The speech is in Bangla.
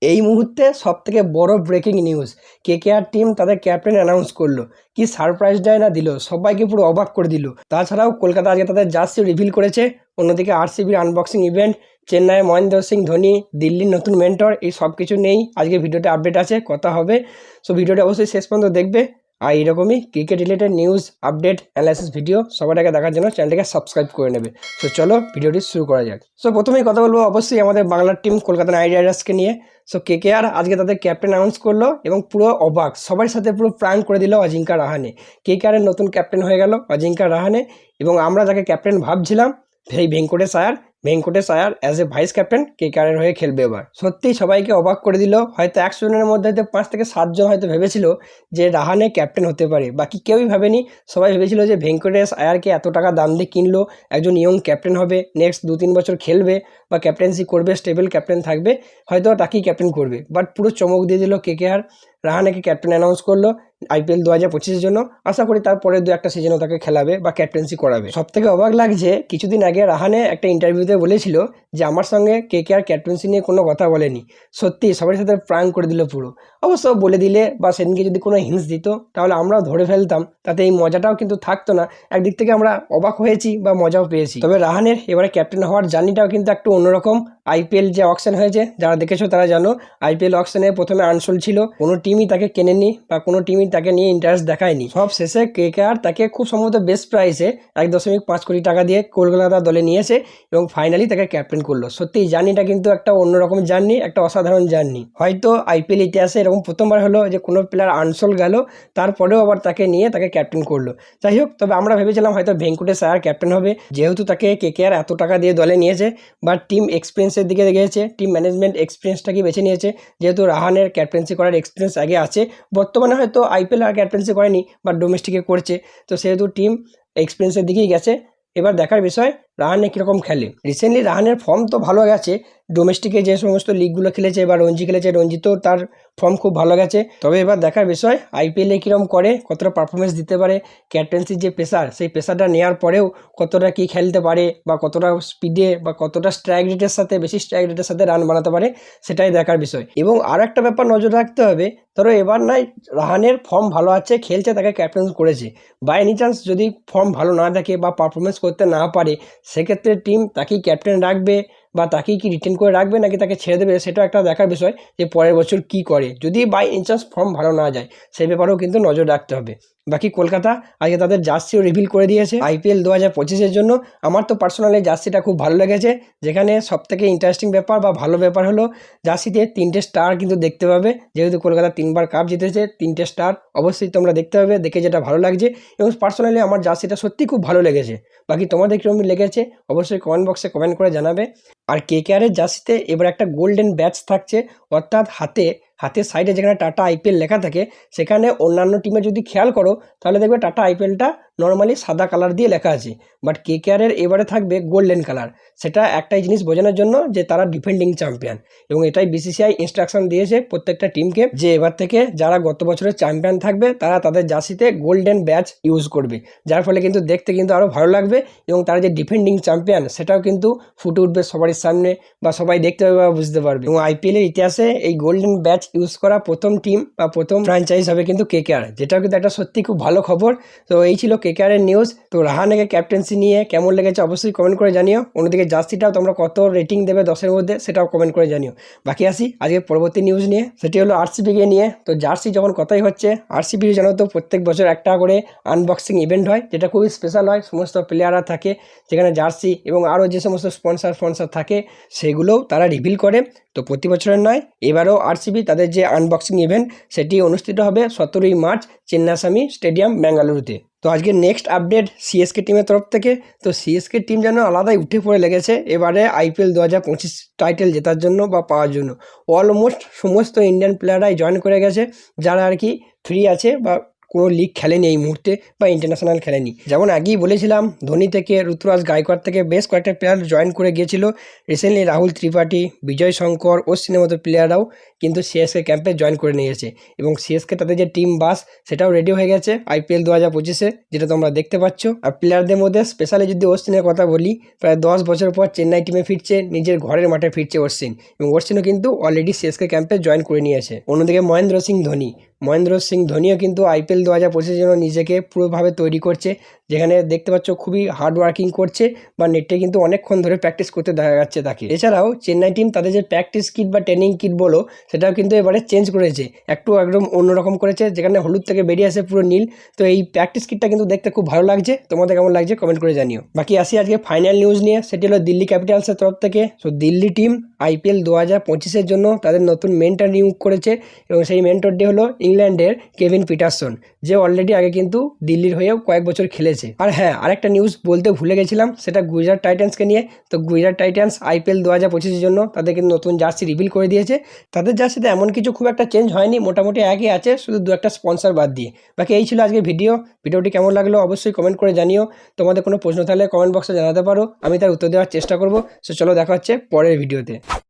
এই মুহূর্তে সবথেকে বড় ব্রেকিং নিউজ, কেকেআর টিম তাদের ক্যাপ্টেন অ্যানাউন্স করলো। কি সারপ্রাইজটাই না দিল, সবাইকে পুরো অবাক করে দিল। তাছাড়াও কলকাতা আজকে তাদের জার্সি রিভিল করেছে। অন্যদিকে আরসিবির আনবক্সিং ইভেন্ট, চেন্নাইয়ে মহেন্দ্র সিং ধোনি, দিল্লির নতুন মেন্টর, এই সব কিছু নেই আজকে ভিডিওতে আপডেট আছে, কথা হবে। সো ভিডিওটা অবশ্যই শেষ পর্যন্ত দেখবে। আর এইরকমই cricket related news, update, analysis video সবার আগে দেখার জন্য চ্যানেলটাকে সাবস্ক্রাইব করে নেবে। সো চলো ভিডিওটি শুরু করা যাক। সো প্রথমেই কথা বলবো অবশ্যই আমাদের বাংলার টিম কলকাতা নাইট রাইডার্সকে নিয়ে। সো কেকেআর আজকে তাদের ক্যাপ্টেন অ্যানাউন্স করলো এবং পুরো অবাক, সবার সাথে পুরো প্রাঙ্ক করে দিল অজিঙ্কা রাহানে। কেকেআরের নতুন ক্যাপ্টেন হয়ে গেল অজিঙ্কা রাহানে, এবং আমরা যাকে ক্যাপ্টেন ভাবছিলাম সেই ভেঙ্কটেশ আয়ার অ্যাজ এ ভাইস ক্যাপ্টেন কেকেআরের হয়ে খেলবে এবার। সত্যি সবাইকে অবাক করে দিল। হয়তো 100 জনের মধ্যে হয়তো 5 থেকে 7 জন হয়তো ভেবেছিল যে রাহানে ক্যাপ্টেন হতে পারে, বাকি কেউই ভাবেনি। সবাই ভেবেছিল যে ভেঙ্কটেশ আয়ারকে এত টাকা দাম দিয়ে কিনলো, একজন ইয়ং ক্যাপ্টেন হবে, নেক্সট 2-3 বছর খেলবে বা ক্যাপ্টেন্সি করবে, স্টেবল ক্যাপ্টেন থাকবে, হয়তো তাকেই ক্যাপ্টেন করবে। বাট পুরো চমক দিয়ে দিল কেকেআর, রাহানেকে ক্যাপ্টেন অ্যানাউন্স করলো আইপিএল 2025-এর জন্য। আশা করি তারপরে 2-1টা সিজনও তাকে খেলাবে বা ক্যাপ্টেন্সি করাবে। সব থেকে অবাক লাগছে, কিছুদিন আগে রাহানে একটা ইন্টারভিউতে বলেছিল যে আমার সঙ্গে কেকেআর ক্যাপ্টেন্সি নিয়ে কোনো কথা বলেনি। সত্যি সবার সাথে প্রাঙ্ক করে দিল পুরো। অবশ্য বলে দিলে বা সেদিনকে যদি কোনো হিন্টস দিত তাহলে আমরাও ধরে ফেলতাম, তাতে এই মজাটাও কিন্তু থাকতো না। একদিক থেকে আমরা অবাক হয়েছি বা মজাও পেয়েছি। তবে রাহানের এবারে ক্যাপ্টেন হওয়ার জার্নিটাও কিন্তু একটু অন্যরকম। আইপিএল যে অকশন হয়েছে, যারা দেখেছো তারা জানো, আইপিএল অকশনে প্রথমে আনসোল ছিল, কোনো টিমই তাকে কেনেনি বা কোনো টিমই তাকে নিয়ে ইন্টারেস্ট দেখায়নি। সব শেষে কেকেআর তাকে খুব সম্ভবত বেস্ট প্রাইসে 1.5 কোটি টাকা দিয়ে কলকাতা দলে নিয়েছে এবং ফাইনালি তাকে ক্যাপ্টেন করলো। সত্যি এই জার্নিটা কিন্তু একটা অন্যরকম জার্নি, একটা অসাধারণ জার্নি। হয়তো আইপিএল ইতিহাসে এরকম প্রথমবার হলো যে কোনো প্লেয়ার আনসোল গেল, তারপরেও আবার তাকে নিয়ে তাকে ক্যাপ্টেন করলো। যাই হোক, তবে আমরা ভেবেছিলাম হয়তো ভেঙ্কটেশ আয়ার ক্যাপ্টেন হবে, যেহেতু তাকে কেকেআর এত টাকা দিয়ে দলে নিয়েছে। বাট টিম এক্সপিরিয়েন্সের দিকে গিয়েছে, টিম ম্যানেজমেন্ট এক্সপিরিয়েন্সটাকে বেছে নিয়েছে। যেহেতু রাহানের ক্যাপ্টেন্সি করার এক্সপিরিয়েন্স আগে আছে, বর্তমানে হয়তো আইপিএল আর ক্যাপ্টেন্সি করেনি বা ডোমেস্টিকে করছে, তো সেহেতু টিম এক্সপিরিয়েন্সের দিকেই গেছে। এবার দেখার বিষয় রাহানে কীরকম খেলে। রিসেন্টলি রাহানের ফর্ম তো ভালো গেছে, ডোমেস্টিকে যে সমস্ত লিগগুলো খেলেছে বা রঞ্জি খেলেছে, রঞ্জিতেও তার ফর্ম খুব ভালো গেছে। তবে এবার দেখার বিষয় আইপিএলে কীরকম করে, কতটা পারফরমেন্স দিতে পারে, ক্যাপ্টেন্সির যে প্রেশার, সেই প্রেশারটা নেওয়ার পরেও কতটা কী খেলতে পারে বা কতটা স্পিডে বা কতটা স্ট্রাইক রেটের সাথে, বেশি স্ট্রাইক রেটের সাথে রান বানাতে পারে, সেটাই দেখার বিষয়। এবং আর একটা ব্যাপার নজর রাখতে হবে, ধরো এবার নয় রাহানের ফর্ম ভালো আছে, খেলছে, তাকে ক্যাপ্টেন করেছে, বাই এনি চান্স যদি ফর্ম ভালো না থাকে বা পারফরমেন্স করতে না পারে, সেক্ষেত্রে টিম তাকেই ক্যাপ্টেন রাখবে বা তাকেই কি রিটেন করে রাখবে নাকি তাকে ছেড়ে দেবে, সেটা একটা দেখার বিষয় যে পরের বছর কি করে, যদি বাই চান্স ফর্ম ভালো না যায়, সেই ব্যাপারেও কিন্তু নজর রাখতে হবে। বাকি কলকাতা আজকে তাদের জার্সিও রিভিল করে দিয়েছে আইপিএল 2025-এর জন্য। আমার তো পার্সোনালি জার্সিটা খুব ভালো লেগেছে, যেখানে সবথেকে ইন্টারেস্টিং ব্যাপার বা ভালো ব্যাপার হলো জার্সিতে 3টে স্টার কিন্তু দেখতে পাবে। যেহেতু কলকাতা 3বার কাপ জিতেছে, 3টে স্টার অবশ্যই তোমরা দেখতে পাবে, দেখে যেটা ভালো লাগছে। এবং পার্সোনালি আমার জার্সিটা সত্যি খুব ভালো লেগেছে। বাকি তোমাদের কীরকম লেগেছে অবশ্যই কমেন্ট বক্সে কমেন্ট করে জানাবে। আর কেকেআরের জার্সিতে এবার একটা গোল্ডেন ব্যাচ থাকছে, অর্থাৎ হাতের সাইডে যেখানে টাটা আইপিএল লেখা থাকে, সেখানে অন্যান্য টিমে যদি খেয়াল করো তাহলে দেখবে টাটা আইপিএলটা নর্মালি সাদা কালার দিয়ে লেখা আছে, বাট কেকেআরের এবারে থাকবে গোল্ডেন কালার। সেটা একটাই জিনিস বোঝানোর জন্য যে তারা ডিফেন্ডিং চ্যাম্পিয়ন, এবং এটাই বিসিসিআই ইনস্ট্রাকশন দিয়েছে প্রত্যেকটা টিমকে যে এবার থেকে যারা গত বছরের চ্যাম্পিয়ন থাকবে তারা তাদের জার্সিতে গোল্ডেন ব্যাচ ইউজ করবে, যার ফলে কিন্তু দেখতে কিন্তু আরও ভালো লাগবে এবং তারা যে ডিফেন্ডিং চ্যাম্পিয়ন সেটাও কিন্তু ফুটে উঠবে সবার সামনে বা সবাই দেখতে পাবে বা বুঝতে পারবে। এবং আইপিএলের ইতিহাসে এই গোল্ডেন ব্যাচ ইউজ করা প্রথম টিম বা প্রথম ফ্র্যাঞ্চাইজ হবে কিন্তু কেকেআর, যেটাও কিন্তু একটা সত্যি খুব ভালো খবর। তো এই ছিল কেকেআরের নিউজ। তো রাহানেকে ক্যাপ্টেন্সি নিয়ে কেমন লেগেছে অবশ্যই কমেন্ট করে জানিও। অন্যদিকে জার্সিটাও তোমরা কত রেটিং দেবে 10-এর মধ্যে, সেটাও কমেন্ট করে জানিও। বাকি আসি আজকে পরবর্তী নিউজ নিয়ে, সেটি হলো আরসিবিকে নিয়ে। তো জার্সি যখন কথাই হচ্ছে, আরসিবির জানো তো প্রত্যেক বছর একটা করে আনবক্সিং ইভেন্ট হয়, যেটা খুবই স্পেশাল হয়। সমস্ত প্লেয়াররা থাকে, যেখানে জার্সি এবং আরও যে সমস্ত স্পন্সর থাকে সেগুলোও তারা রিভিল করে। তো প্রতি বছরের নয়, এবারও আরসিবি তাদের যে আনবক্সিং ইভেন্ট সেটি অনুষ্ঠিত হবে 17ই মার্চ চিন্নাস্বামী স্টেডিয়াম, বেঙ্গালুরুতে। তো আজকে নেক্সট আপডেট সিএসকে টিমের তরফ থেকে। তো সিএসকে টিম যেন আলাদাই উঠে পড়ে লেগেছে এবারে আইপিএল 2025 টাইটেল জেতার জন্য বা পাওয়ার জন্য। অলমোস্ট সমস্ত ইন্ডিয়ান প্লেয়াররাই জয়েন করে গেছে, যারা আর কি ফ্রি আছে বা কোনো লিগ খেলেনি এই মুহূর্তে বা ইন্টারন্যাশনাল খেলেনি। যেমন আগেই বলেছিলাম, ধোনি থেকে ঋতুরাজ গায়কোয়াড় থেকে বেশ কয়েকটা প্লেয়ার জয়েন করে গিয়েছিল। রিসেন্টলি রাহুল ত্রিপাঠী, বিজয় শঙ্কর, অশ্বিনের মতো প্লেয়াররাও কিন্তু সিএসকে ক্যাম্পে জয়েন করে নিয়েছে এবং সিএসকে তাদের যে টিম বাস সেটাও রেডি হয়ে গেছে IPL 2025-এ, যেটা তোমরা দেখতে পাচ্ছ। আর প্লেয়ারদের মধ্যে স্পেশালি যদি অশ্বিনের কথা বলি, প্রায় 10 বছর পর চেন্নাই টিমে ফিরছে, নিজের ঘরের মাঠে ফিরছে অশ্বিন, এবং অশ্বিনও কিন্তু অলরেডি সিএসকে ক্যাম্পে জয়েন করে নিয়েছে। অন্যদিকে মহেন্দ্র সিং ধোনিও কিন্তু IPL 2025-এর জন্য নিজেকে পুরোভাবে তৈরি করছে, যেখানে দেখতে পাচ্ছ খুবই হার্ড ওয়ার্কিং করছে বা নেটে কিন্তু অনেকক্ষণ ধরে প্র্যাকটিস করতে দেখা যাচ্ছে তাকে। এছাড়াও চেন্নাই টিম তাদের যে প্র্যাকটিস কিট বা ট্রেনিং কিট বলো, সেটাও কিন্তু এবারে চেঞ্জ করেছে, একদম অন্যরকম করেছে, যেখানে হলুদ থেকে বেরিয়ে আসে পুরো নীল। তো এই প্র্যাকটিস কিটটা কিন্তু দেখতে খুব ভালো লাগছে। তোমাদের কেমন লাগছে কমেন্ট করে জানিও। বাকি আসি আজকে ফাইনাল নিউজ নিয়ে, সেটি হলো দিল্লি ক্যাপিটালসের তরফ থেকে। তো দিল্লি টিম IPL 2025-এর জন্য তাদের নতুন মেন্টর নিয়োগ করেছে এবং সেই মেন্টরটি হলো ইংল্যান্ডের কেভিন পিটারসন, যে অলরেডি আগে কিন্তু দিল্লির হয়েও কয়েক বছর খেলেছে। আর হ্যাঁ, আরেকটা নিউজ বলতে ভুলে গেছিলাম, সেটা গুজরাট টাইটান্সকে নিয়ে। তো গুজরাট টাইটান্স IPL 2025-এর জন্য তাদের কিন্তু নতুন জার্সি রিভিল করে দিয়েছে। তাদের জার্সিতে এমন কিছু খুব একটা চেঞ্জ হয়নি, মোটামুটি একই আছে, শুধু দু একটা স্পন্সর বাদ দিয়ে। বাকি এই ছিল আজকে ভিডিওটি কেমন লাগলো অবশ্যই কমেন্ট করে জানিও। তোমাদের কোনো প্রশ্ন থাকলে কমেন্ট বক্সে জানাতে পারো, আমি তার উত্তর দেওয়ার চেষ্টা করব। সো চলো, দেখা হচ্ছে পরের ভিডিওতে।